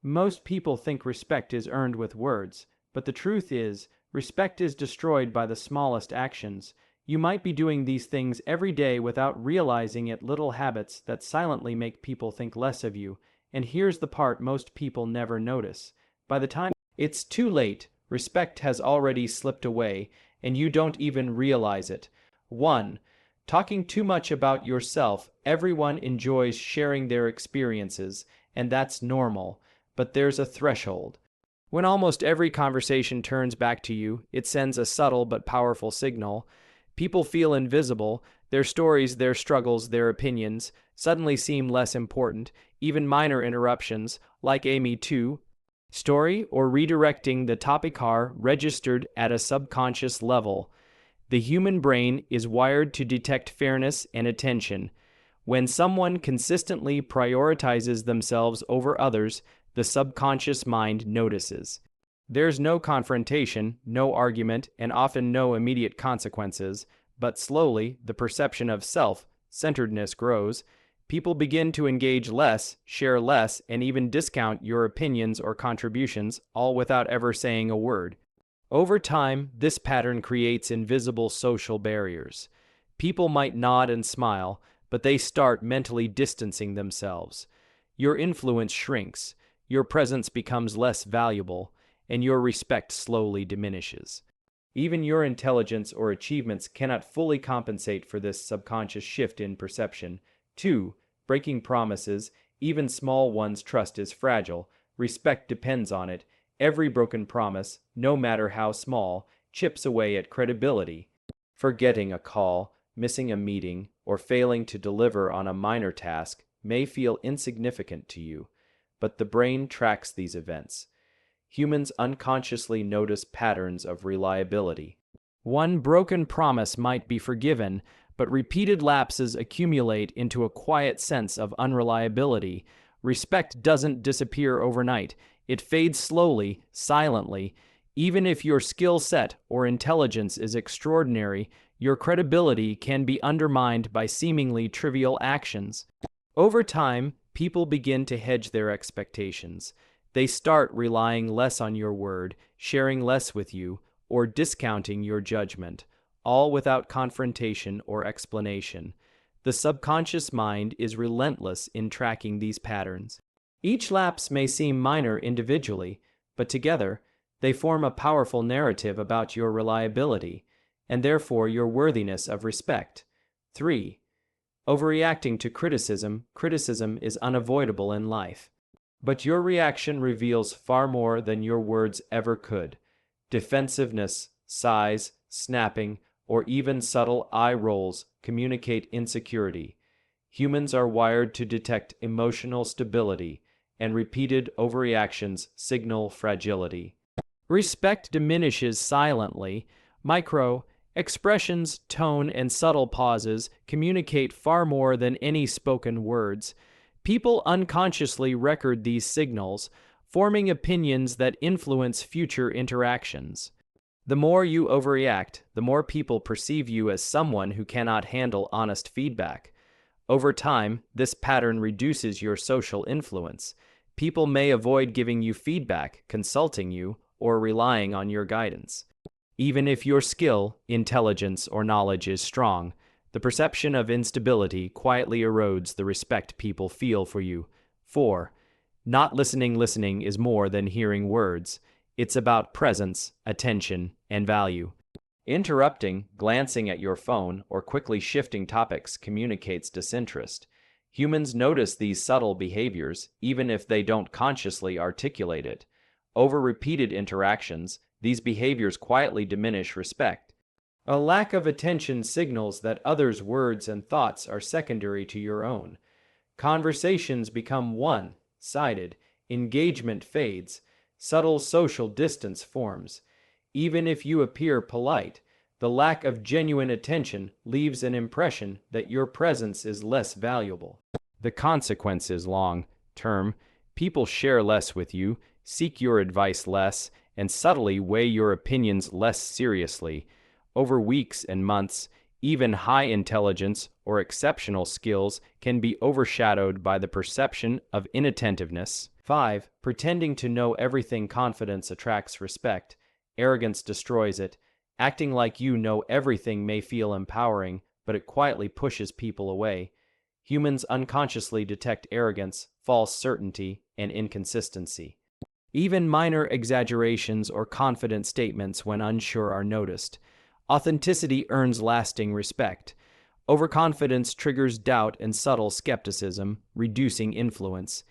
Most people think respect is earned with words, but the truth is, respect is destroyed by the smallest actions. You might be doing these things every day without realizing it, little habits that silently make people think less of you. And here's the part most people never notice. By the time it's too late, respect has already slipped away, and you don't even realize it. 1. Talking too much about yourself. Everyone enjoys sharing their experiences, and that's normal. But there's a threshold. When almost every conversation turns back to you, it sends a subtle but powerful signal. People feel invisible. Their stories, their struggles, their opinions suddenly seem less important. Even minor interruptions, like a Me Too story or redirecting the topic, are registered at a subconscious level. The human brain is wired to detect fairness and attention. When someone consistently prioritizes themselves over others, the subconscious mind notices. There's no confrontation, no argument, and often no immediate consequences, but slowly the perception of self-centeredness grows. People begin to engage less, share less, and even discount your opinions or contributions, all without ever saying a word. Over time, this pattern creates invisible social barriers. People might nod and smile, but they start mentally distancing themselves. Your influence shrinks, your presence becomes less valuable, and your respect slowly diminishes. Even your intelligence or achievements cannot fully compensate for this subconscious shift in perception. 2. Breaking promises, even small ones. Trust is fragile. Respect depends on it. Every broken promise, no matter how small, chips away at credibility. Forgetting a call, missing a meeting, or failing to deliver on a minor task may feel insignificant to you, but the brain tracks these events. Humans unconsciously notice patterns of reliability. One broken promise might be forgiven, but repeated lapses accumulate into a quiet sense of unreliability. Respect doesn't disappear overnight. It fades slowly, silently. Even if your skill set or intelligence is extraordinary, your credibility can be undermined by seemingly trivial actions. Over time, people begin to hedge their expectations. They start relying less on your word, sharing less with you, or discounting your judgment, all without confrontation or explanation. The subconscious mind is relentless in tracking these patterns. Each lapse may seem minor individually, but together, they form a powerful narrative about your reliability, and therefore your worthiness of respect. 3. Overreacting to criticism. Criticism is unavoidable in life, but your reaction reveals far more than your words ever could. Defensiveness, sighs, snapping, or even subtle eye rolls communicate insecurity. Humans are wired to detect emotional stability, and repeated overreactions signal fragility. Respect diminishes silently. Micro expressions, tone, and subtle pauses communicate far more than any spoken words. People unconsciously record these signals, forming opinions that influence future interactions. The more you overreact, the more people perceive you as someone who cannot handle honest feedback. Over time, this pattern reduces your social influence. People may avoid giving you feedback, consulting you, or relying on your guidance. Even if your skill, intelligence, or knowledge is strong, the perception of instability quietly erodes the respect people feel for you. 4. Not listening. Listening is more than hearing words. It's about presence, attention, and value. Interrupting, glancing at your phone, or quickly shifting topics communicates disinterest. Humans notice these subtle behaviors, even if they don't consciously articulate it. Over repeated interactions, these behaviors quietly diminish respect. A lack of attention signals that others' words and thoughts are secondary to your own. Conversations become one-sided, engagement fades, subtle social distance forms. Even if you appear polite, the lack of genuine attention leaves an impression that your presence is less valuable. The consequence is long-term. People share less with you, seek your advice less, and subtly weigh your opinions less seriously. Over weeks and months, even high intelligence or exceptional skills can be overshadowed by the perception of inattentiveness. 5. Pretending to know everything. Confidence attracts respect. Arrogance destroys it. Acting like you know everything may feel empowering, but it quietly pushes people away. Humans unconsciously detect arrogance, false certainty, and inconsistency. Even minor exaggerations or confident statements when unsure are noticed. Authenticity earns lasting respect. Overconfidence triggers doubt and subtle skepticism, reducing influence.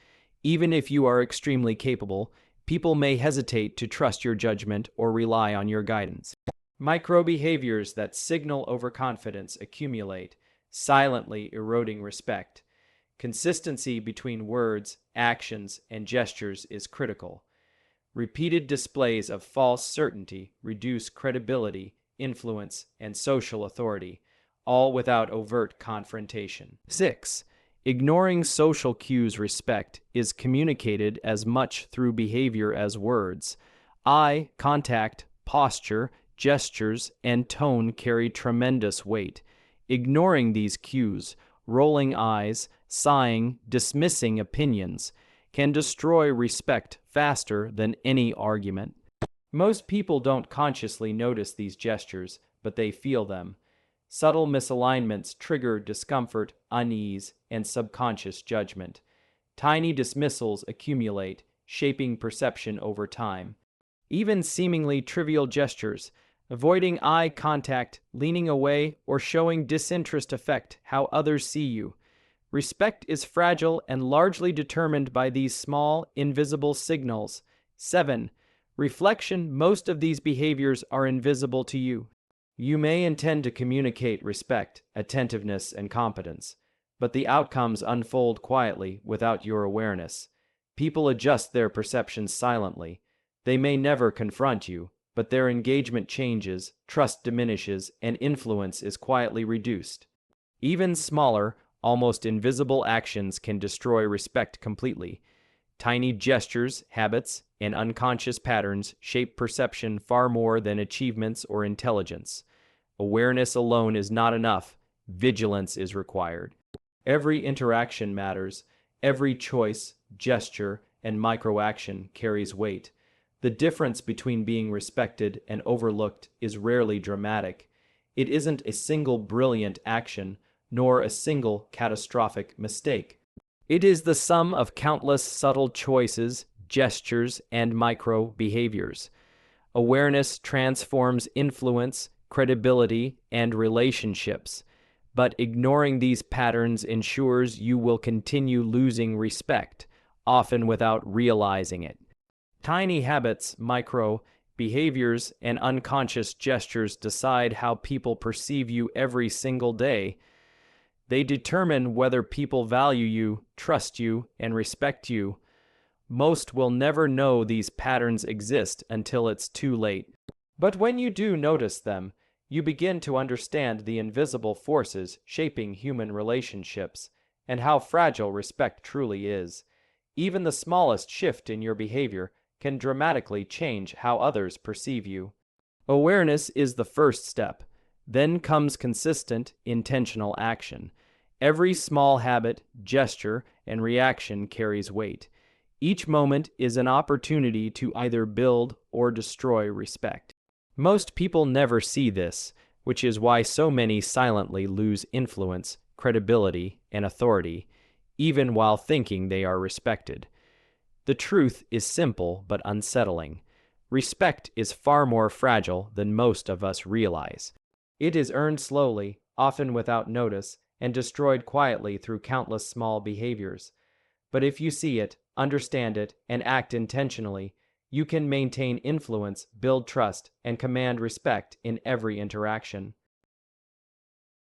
Even if you are extremely capable, people may hesitate to trust your judgment or rely on your guidance. Micro behaviors that signal overconfidence accumulate, silently eroding respect. Consistency between words, actions, and gestures is critical. Repeated displays of false certainty reduce credibility, influence, and social authority, all without overt confrontation. 6. Ignoring social cues. Respect is communicated as much through behavior as words. Eye contact, posture, gestures, and tone carry tremendous weight. Ignoring these cues, rolling eyes, sighing, dismissing opinions, can destroy respect faster than any argument. Most people don't consciously notice these gestures, but they feel them. Subtle misalignments trigger discomfort, unease, and subconscious judgment. Tiny dismissals accumulate, shaping perception over time. Even seemingly trivial gestures, avoiding eye contact, leaning away, or showing disinterest affect how others see you. Respect is fragile and largely determined by these small, invisible signals. 7. Reflection. Most of these behaviors are invisible to you. You may intend to communicate respect, attentiveness, and competence, but the outcomes unfold quietly without your awareness. People adjust their perceptions silently. They may never confront you, but their engagement changes, trust diminishes, and influence is quietly reduced. Even smaller, almost invisible actions can destroy respect completely. Tiny gestures, habits, and unconscious patterns shape perception far more than achievements or intelligence. Awareness alone is not enough. Vigilance is required. Every interaction matters. Every choice, gesture, and microaction carries weight. The difference between being respected and overlooked is rarely dramatic. It isn't a single brilliant action, nor a single catastrophic mistake. It is the sum of countless subtle choices, gestures, and micro behaviors. Awareness transforms influence, credibility, and relationships, but ignoring these patterns ensures you will continue losing respect, often without realizing it. Tiny habits, micro behaviors, and unconscious gestures decide how people perceive you every single day. They determine whether people value you, trust you, and respect you. Most will never know these patterns exist until it's too late. But when you do notice them, you begin to understand the invisible forces shaping human relationships and how fragile respect truly is. Even the smallest shift in your behavior can dramatically change how others perceive you. Awareness is the first step. Then comes consistent, intentional action. Every small habit, gesture, and reaction carries weight. Each moment is an opportunity to either build or destroy respect. Most people never see this, which is why so many silently lose influence, credibility, and authority, even while thinking they are respected. The truth is simple but unsettling. Respect is far more fragile than most of us realize. It is earned slowly, often without notice, and destroyed quietly through countless small behaviors. But if you see it, understand it, and act intentionally, you can maintain influence, build trust, and command respect in every interaction.